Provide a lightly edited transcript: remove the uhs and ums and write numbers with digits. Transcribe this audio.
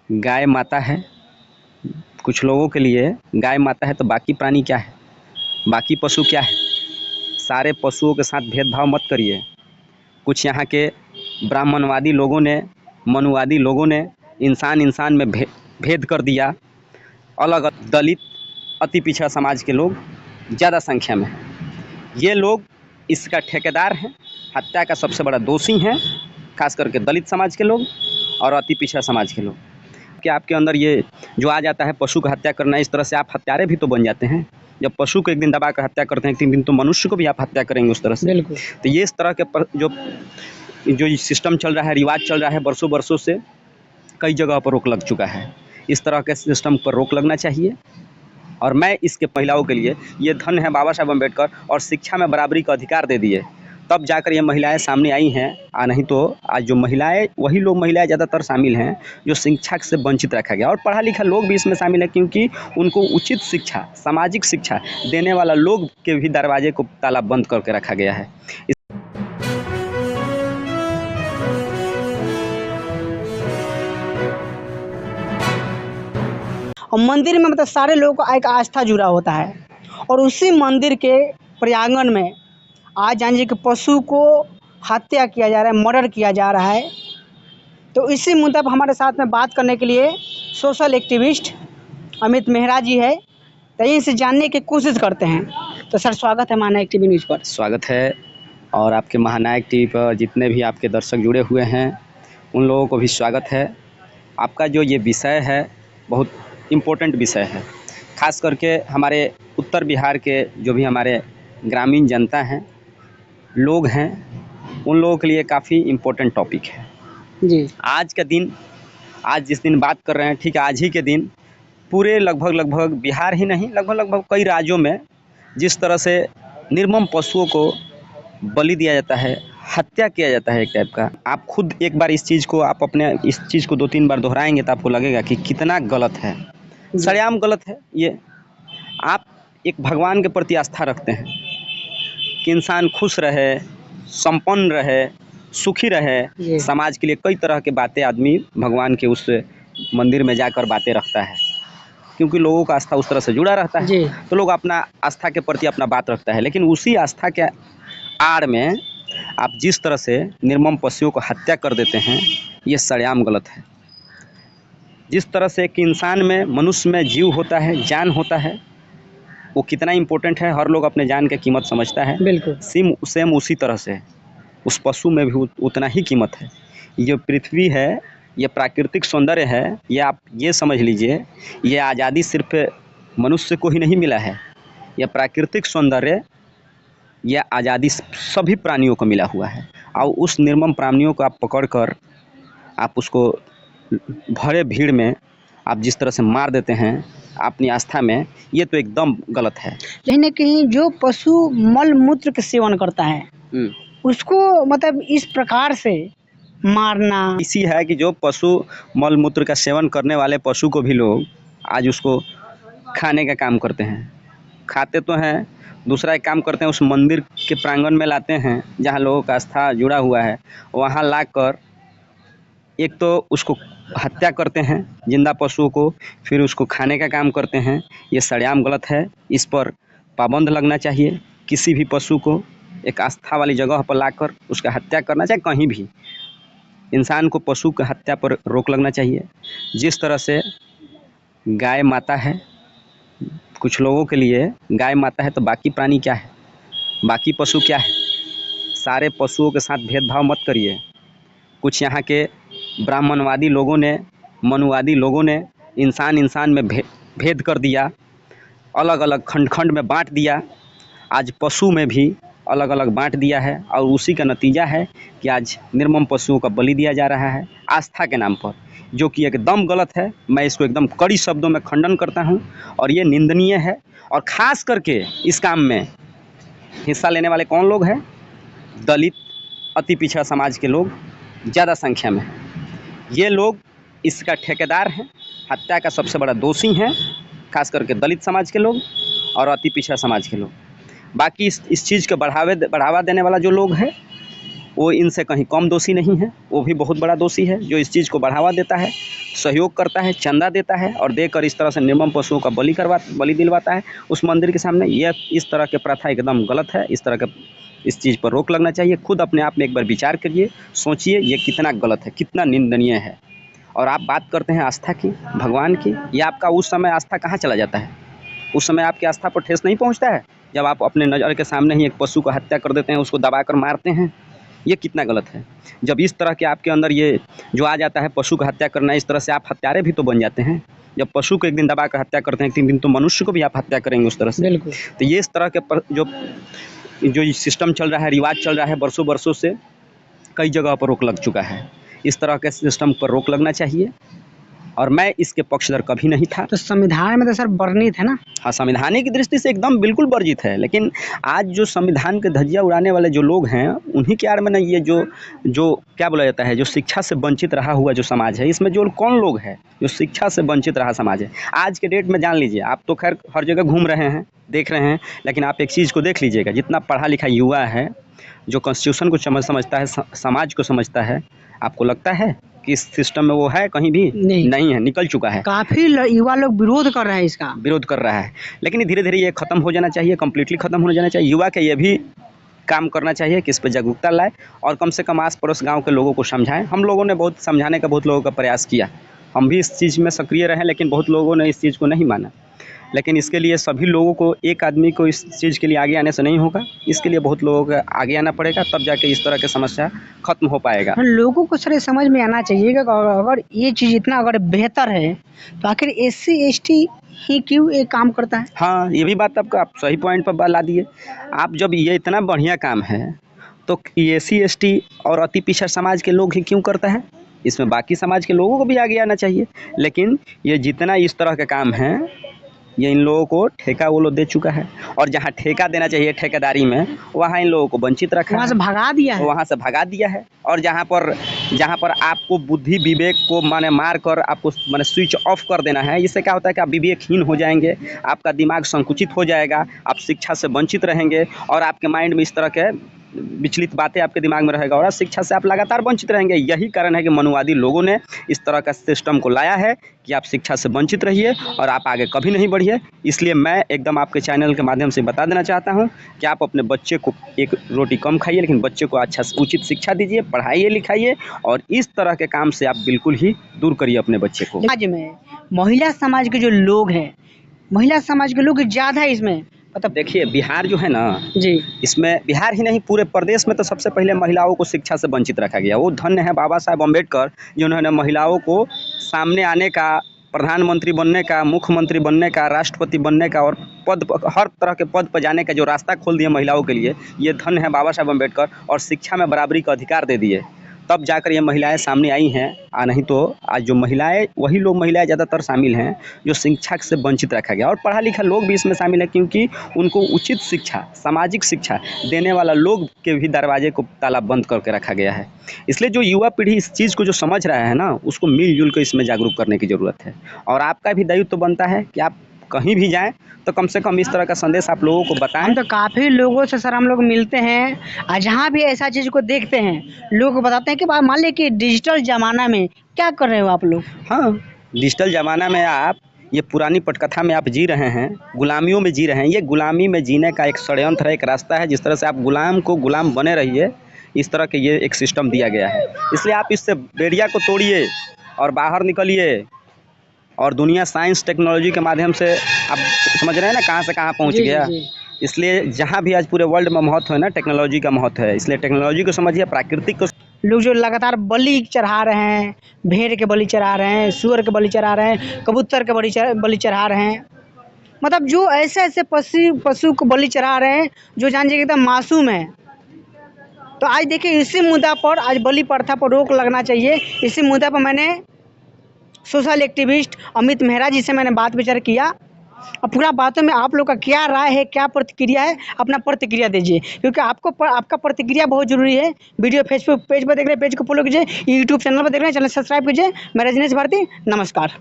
गाय माता है। कुछ लोगों के लिए गाय माता है तो बाकी प्राणी क्या है, बाकी पशु क्या है। सारे पशुओं के साथ भेदभाव मत करिए। कुछ यहाँ के ब्राह्मणवादी लोगों ने, मनुवादी लोगों ने इंसान इंसान में भेद कर दिया। अलग अलग दलित, अति पिछड़ा समाज के लोग ज़्यादा संख्या में हैं। ये लोग इसका ठेकेदार हैं, हत्या का सबसे बड़ा दोषी हैं, खास करके दलित समाज के लोग और अति पिछड़ा समाज के लोग। कि आपके अंदर ये जो आ जाता है पशु का हत्या करना, इस तरह से आप हत्यारे भी तो बन जाते हैं। जब पशु को एक दिन दबा कर हत्या करते हैं, एक दिन तो मनुष्य को भी आप हत्या करेंगे उस तरह से। बिल्कुल। तो ये इस तरह के जो सिस्टम चल रहा है, रिवाज चल रहा है बरसों बरसों से, कई जगह पर रोक लग चुका है। इस तरह के सिस्टम पर रोक लगना चाहिए। और मैं इसके महिलाओं के लिए, ये धन है बाबा साहब अम्बेडकर और शिक्षा में बराबरी का अधिकार दे दिए, तब जाकर ये महिलाएं सामने आई हैं। नहीं तो आज जो महिलाएं, वही लोग महिलाएं ज़्यादातर शामिल हैं जो शिक्षा से वंचित रखा गया। और पढ़ा लिखा लोग भी इसमें शामिल है, क्योंकि उनको उचित शिक्षा, सामाजिक शिक्षा देने वाला लोग के भी दरवाजे को ताला बंद करके रखा गया है। और मंदिर में मतलब सारे लोगों का एक आस्था जुड़ा होता है, और उसी मंदिर के प्रांगण में आज जानिए कि पशु को हत्या किया जा रहा है, मर्डर किया जा रहा है। तो इसी मुद्दा पर हमारे साथ में बात करने के लिए सोशल एक्टिविस्ट अमित मेहरा जी है, तो इनसे जानने की कोशिश करते हैं। तो सर, स्वागत है महानायक टीवी न्यूज़ पर। स्वागत है। और आपके महानायक टीवी पर जितने भी आपके दर्शक जुड़े हुए हैं, उन लोगों को भी स्वागत है। आपका जो ये विषय है बहुत इम्पोर्टेंट विषय है, खास करके हमारे उत्तर बिहार के जो भी हमारे ग्रामीण जनता हैं, लोग हैं, उन लोगों के लिए काफ़ी इम्पोर्टेंट टॉपिक है जी। आज का दिन, आज जिस दिन बात कर रहे हैं, ठीक आज ही के दिन पूरे लगभग बिहार ही नहीं, लगभग कई राज्यों में जिस तरह से निर्मम पशुओं को बलि दिया जाता है, हत्या किया जाता है एक टाइप का। आप खुद एक बार इस चीज़ को, आप अपने इस चीज़ को 2-3 बार दोहराएंगे तो आपको लगेगा कि कितना गलत है, सरेआम गलत है ये। आप एक भगवान के प्रति आस्था रखते हैं कि इंसान खुश रहे, संपन्न रहे, सुखी रहे। समाज के लिए कई तरह के बातें आदमी भगवान के उस मंदिर में जाकर बातें रखता है, क्योंकि लोगों का आस्था उस तरह से जुड़ा रहता है। तो लोग अपना आस्था के प्रति अपना बात रखता है, लेकिन उसी आस्था के आड़ में आप जिस तरह से निर्मम पशुओं को हत्या कर देते हैं, ये सरेआम गलत है। जिस तरह से कि इंसान में, मनुष्य में जीव होता है, जान होता है, वो कितना इम्पोर्टेंट है, हर लोग अपने जान की कीमत समझता है। बिल्कुल। सेम उसी तरह से उस पशु में भी उतना ही कीमत है। ये पृथ्वी है, ये प्राकृतिक सौंदर्य है, ये आप ये समझ लीजिए, ये आज़ादी सिर्फ मनुष्य को ही नहीं मिला है। यह प्राकृतिक सौंदर्य, यह आज़ादी सभी प्राणियों को मिला हुआ है। और उस निर्मम प्राणियों को आप पकड़कर आप उसको भरे भीड़ में आप जिस तरह से मार देते हैं अपनी आस्था में, ये तो एकदम गलत है। कहीं न कहीं जो पशु मल मूत्र के सेवन करता है, उसको मतलब इस प्रकार से मारना इसी है कि जो पशु मल मूत्र का सेवन करने वाले पशु को भी लोग आज उसको खाने का काम करते हैं, खाते तो हैं, दूसरा एक काम करते हैं, उस मंदिर के प्रांगण में लाते हैं जहाँ लोगों का आस्था जुड़ा हुआ है, वहाँ लाकर एक तो उसको हत्या करते हैं जिंदा पशुओं को, फिर उसको खाने का काम करते हैं। ये सरेआम गलत है। इस पर पाबंद लगना चाहिए। किसी भी पशु को एक आस्था वाली जगह पर लाकर उसका हत्या करना चाहिए। कहीं भी इंसान को पशु की हत्या पर रोक लगना चाहिए। जिस तरह से गाय माता है, कुछ लोगों के लिए गाय माता है तो बाकी प्राणी क्या है, बाकी पशु क्या है। सारे पशुओं के साथ भेदभाव मत करिए। कुछ यहाँ के ब्राह्मणवादी लोगों ने, मनुवादी लोगों ने इंसान इंसान में भेद कर दिया, अलग अलग खंड खंड में बांट दिया। आज पशु में भी अलग अलग बांट दिया है, और उसी का नतीजा है कि आज निर्मम पशुओं का बलि दिया जा रहा है आस्था के नाम पर, जो कि एकदम गलत है। मैं इसको एकदम कड़ी शब्दों में खंडन करता हूँ, और ये निंदनीय है। और ख़ास करके इस काम में हिस्सा लेने वाले कौन लोग हैं? दलित, अति पिछड़ा समाज के लोग ज़्यादा संख्या में। ये लोग इसका ठेकेदार हैं, हत्या का सबसे बड़ा दोषी हैं, खास करके दलित समाज के लोग और अति पिछड़ा समाज के लोग। बाकी इस चीज़ को बढ़ावा देने वाला जो लोग हैं, वो इनसे कहीं कम दोषी नहीं है, वो भी बहुत बड़ा दोषी है जो इस चीज़ को बढ़ावा देता है, सहयोग करता है, चंदा देता है और देकर इस तरह से निर्मम पशुओं का बलि दिलवाता है उस मंदिर के सामने। यह इस तरह के प्रथा एकदम गलत है। इस तरह का इस चीज़ पर रोक लगना चाहिए। खुद अपने आप में एक बार विचार करिए, सोचिए ये कितना गलत है, कितना निंदनीय है। और आप बात करते हैं आस्था की, भगवान की, ये आपका उस समय आस्था कहाँ चला जाता है? उस समय आपकी आस्था पर ठेस नहीं पहुँचता है जब आप अपने नज़र के सामने ही एक पशु को हत्या कर देते हैं, उसको दबाकर मारते हैं? ये कितना गलत है। जब इस तरह के आपके अंदर ये जो आ जाता है पशु का हत्या करना, इस तरह से आप हत्यारे भी तो बन जाते हैं। जब पशु को एक दिन दबाकर हत्या करते हैं, एक दिन तो मनुष्य को भी आप हत्या करेंगे उस तरह से। बिल्कुल। तो ये इस तरह के जो सिस्टम चल रहा है, रिवाज चल रहा है वर्षों से, कई जगह पर रोक लग चुका है। इस तरह के सिस्टम पर रोक लगना चाहिए और मैं इसके पक्षधर कभी नहीं था। तो संविधान में तो सर वर्णित है ना? हाँ, संविधानिक की दृष्टि से एकदम बिल्कुल वर्जित है, लेकिन आज जो संविधान के धज्जियाँ उड़ाने वाले जो लोग हैं, उन्हीं के आड़ में ना ये जो क्या बोला जाता है, जो शिक्षा से वंचित रहा हुआ जो समाज है, इसमें जो कौन लोग हैं जो शिक्षा से वंचित रहा समाज है आज के डेट में। जान लीजिए, आप तो खैर हर जगह घूम रहे हैं, देख रहे हैं, लेकिन आप एक चीज़ को देख लीजिएगा, जितना पढ़ा लिखा युवा है जो कॉन्स्टिट्यूशन को समझता है, समाज को समझता है, आपको लगता है कि इस सिस्टम में वो है? कहीं भी नहीं है, निकल चुका है। काफ़ी युवा लोग विरोध कर रहे हैं, इसका विरोध कर रहा है, लेकिन धीरे धीरे ये खत्म हो जाना चाहिए, कम्प्लीटली खत्म हो जाना चाहिए। युवा के ये भी काम करना चाहिए कि इस पर जागरूकता लाए और कम से कम आस पड़ोस गाँव के लोगों को समझाएं। हम लोगों ने बहुत समझाने का, बहुत लोगों का प्रयास किया, हम भी इस चीज़ में सक्रिय रहे, लेकिन बहुत लोगों ने इस चीज़ को नहीं माना। लेकिन इसके लिए सभी लोगों को, एक आदमी को इस चीज़ के लिए आगे आने से नहीं होगा, इसके लिए बहुत लोगों को आगे आना पड़ेगा, तब जाके इस तरह की समस्या खत्म हो पाएगा। लोगों को सर समझ में आना चाहिए कि अगर ये चीज़ इतना अगर बेहतर है तो आखिर SC/ST ही क्यों ये काम करता है? हाँ, ये भी बात आप सही पॉइंट पर ला दिए। आप जब ये इतना बढ़िया काम है तो SC/ST और अति पिछड़ा समाज के लोग ही क्यों करता है? इसमें बाकी समाज के लोगों को भी आगे आना चाहिए, लेकिन ये जितना इस तरह का काम है, ये इन लोगों को ठेका वो लोग दे चुका है, और जहाँ ठेका देना चाहिए ठेकेदारी में, वहाँ इन लोगों को वंचित रखा है, वहाँ से भगा दिया है। वहाँ से भगा दिया है। और जहाँ पर आपको बुद्धि विवेक को मार कर आपको स्विच ऑफ कर देना है, इससे क्या होता है कि आप विवेकहीन हो जाएंगे, आपका दिमाग संकुचित हो जाएगा, आप शिक्षा से वंचित रहेंगे और आपके माइंड में इस तरह के विचलित बातें आपके दिमाग में रहेगा और शिक्षा से आप लगातार वंचित रहेंगे। यही कारण है कि मनुवादी लोगों ने इस तरह का सिस्टम को लाया है कि आप शिक्षा से वंचित रहिए और आप आगे कभी नहीं बढ़िए। इसलिए मैं एकदम आपके चैनल के माध्यम से बता देना चाहता हूं कि आप अपने बच्चे को एक रोटी कम खाइए, लेकिन बच्चे को अच्छा उचित शिक्षा दीजिए, पढ़ाइए लिखाइए और इस तरह के काम से आप बिल्कुल ही दूर करिए अपने बच्चे को। समाज में महिला समाज के जो लोग हैं, महिला समाज के लोग ज़्यादा है इसमें। मतलब देखिए, बिहार जो है ना जी, इसमें बिहार ही नहीं पूरे प्रदेश में तो सबसे पहले महिलाओं को शिक्षा से वंचित रखा गया। वो धन्य है बाबा साहेब अम्बेडकर जिन्होंने महिलाओं को सामने आने का, प्रधानमंत्री बनने का, मुख्यमंत्री बनने का, राष्ट्रपति बनने का और हर तरह के पद पर जाने का जो रास्ता खोल दिया महिलाओं के लिए, ये धन्य है बाबा साहेब अम्बेडकर। और शिक्षा में बराबरी का अधिकार दे दिए, तब जाकर ये महिलाएं सामने आई हैं। नहीं तो आज जो महिलाएं, वही लोग महिलाएं ज़्यादातर शामिल हैं जो शिक्षा से वंचित रखा गया, और पढ़ा लिखा लोग भी इसमें शामिल है, क्योंकि उनको उचित शिक्षा, सामाजिक शिक्षा देने वाला लोग के भी दरवाजे को ताला बंद करके रखा गया है। इसलिए जो युवा पीढ़ी इस चीज़ को जो समझ रहा है ना, उसको मिलजुल कर इसमें जागरूक करने की ज़रूरत है। और आपका भी दायित्व तो बनता है कि आप कहीं भी जाएं तो कम से कम इस तरह का संदेश आप लोगों को बताएं। हम तो काफ़ी लोगों से सर हम लोग मिलते हैं और जहाँ भी ऐसा चीज़ को देखते हैं, लोग को बताते हैं कि मान लीजिए कि डिजिटल ज़माना में क्या कर रहे हो आप लोग। हाँ, डिजिटल ज़माना में आप ये पुरानी पटकथा में आप जी रहे हैं, गुलामियों में जी रहे हैं। ये गुलामी में जीने का एक षड्यंत्र है, एक रास्ता है। जिस तरह से आप गुलाम को गुलाम बने रहिए, इस तरह के ये एक सिस्टम दिया गया है। इसलिए आप इससे बैरियर को तोड़िए और बाहर निकलिए, और दुनिया साइंस टेक्नोलॉजी के माध्यम से आप समझ रहे हैं ना कहाँ से कहाँ पहुँच गया। इसलिए जहाँ भी आज पूरे वर्ल्ड में महत्व है ना, टेक्नोलॉजी का महत्व है। इसलिए टेक्नोलॉजी को समझिए, प्राकृतिक को। लोग जो लगातार बलि चढ़ा रहे हैं, भेड़ के बलि चढ़ा रहे हैं, सूअर के बलि चढ़ा रहे हैं, कबूतर के बलि चढ़ा रहे हैं, मतलब जो ऐसे ऐसे पशु को बलि चढ़ा रहे हैं जो जान जाइए एकदम मासूम है। तो आज देखिए, इसी मुद्दा पर आज बलि प्रथा पर रोक लगना चाहिए। इसी मुद्दा पर मैंने सोशल एक्टिविस्ट अमित मेहरा जी से मैंने बात विचार किया, और पूरा बातों में आप लोग का क्या राय है, क्या प्रतिक्रिया है, अपना प्रतिक्रिया दीजिए, क्योंकि आपका प्रतिक्रिया बहुत जरूरी है। वीडियो फेसबुक पेज पर देख रहे हैं, पेज को फॉलो कीजिए, यूट्यूब चैनल पर देख रहे हैं, चैनल सब्सक्राइब कीजिए। मैं रजनीश भारती, नमस्कार।